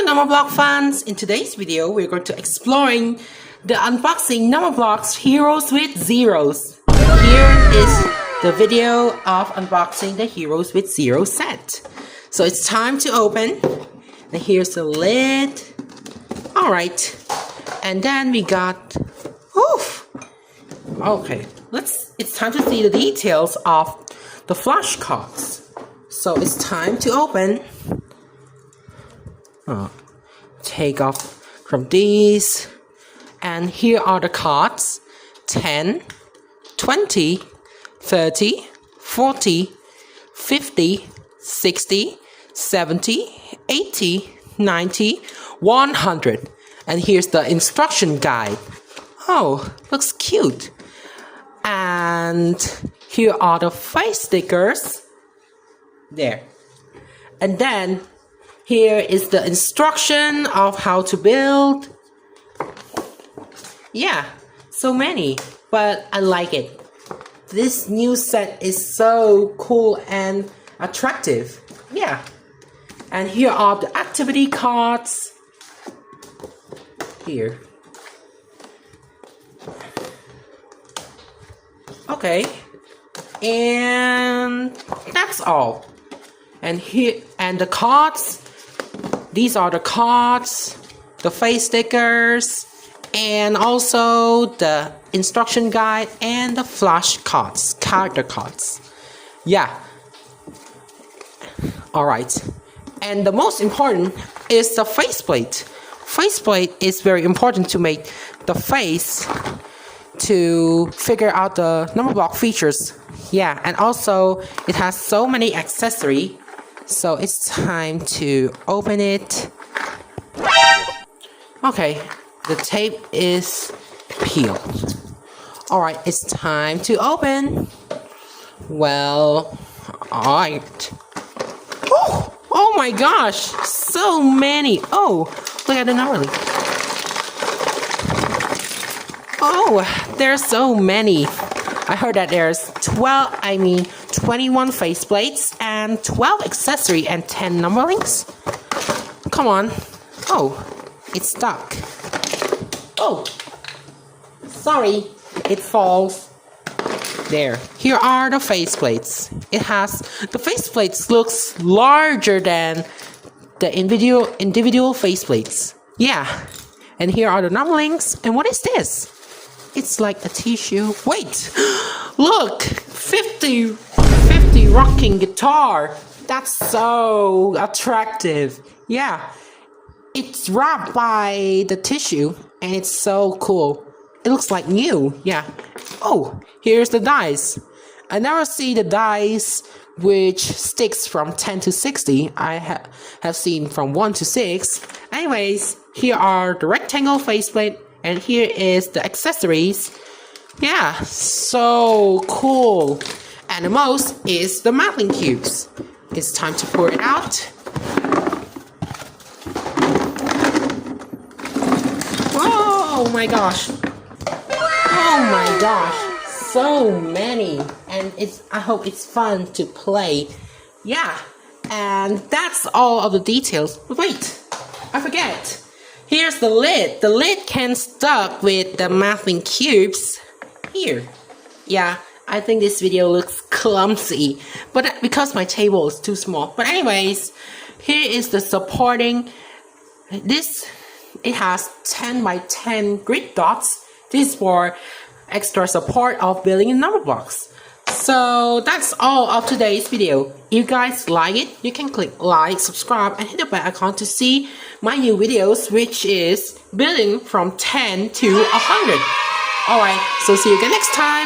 Numberblock fans! In today's video, we're going to exploring the unboxing Numberblocks Heroes with Zeros. Here is the video of unboxing the Heroes with Zero set. So it's time to open. And here's the lid. Alright. And then we got... Oof! Okay, it's time to see the details of the flashcards. So it's time to open. Take off from these, and here are the cards: 10, 20, 30, 40, 50, 60, 70, 80, 90, 100. And here's the instruction guide. Oh, looks cute. And here are the face stickers. There. And then here is the instruction of how to build. Yeah, so many, but I like it. This new set is so cool and attractive. Yeah. And here are the activity cards. Here. Okay. And that's all. And here, and the cards. These are the cards, the face stickers, and also the instruction guide and the flash cards, character cards. Yeah. Alright. And the most important is the faceplate. Faceplate is very important to make the face to figure out the Numberblock features. Yeah, and also it has so many accessories. So it's time to open it. Okay, the tape is peeled. Alright, it's time to open. Well, alright. Oh my gosh, so many. Oh, look at the number. Oh, there's so many. I heard that there's 21 faceplates and 12 accessory and 10 numberlings. Come on. Oh, it's stuck. Oh, sorry, it falls. There. Here are the faceplates. The faceplates looks larger than the individual faceplates. Yeah. And here are the numberlings. And what is this? It's like a tissue. Wait, look, 50 rocking guitar. That's so attractive. Yeah, it's wrapped by the tissue and it's so cool. It looks like new. Yeah. Oh, here's the dice. I never see the dice which sticks from 10 to 60. I have seen from 1 to 6. Anyways, here are the rectangle faceplate. And here is the accessories. Yeah, so cool. And the most is the Mathlink Cubes. It's time to pour it out. Oh my gosh. Oh my gosh. So many. And I hope it's fun to play. Yeah. And that's all of the details. Wait, I forget. Here's the lid. The lid can stuck with the Mathlink Cubes. Here. Yeah, I think this video looks clumsy, but because my table is too small. But anyways, here is the supporting. It has 10 by 10 grid dots. This is for extra support of building in Numberblocks. So that's all of today's video. If you guys like it, you can click like, subscribe, and hit the bell icon to see my new videos, which is building from 10 to 100. Alright, so see you again next time.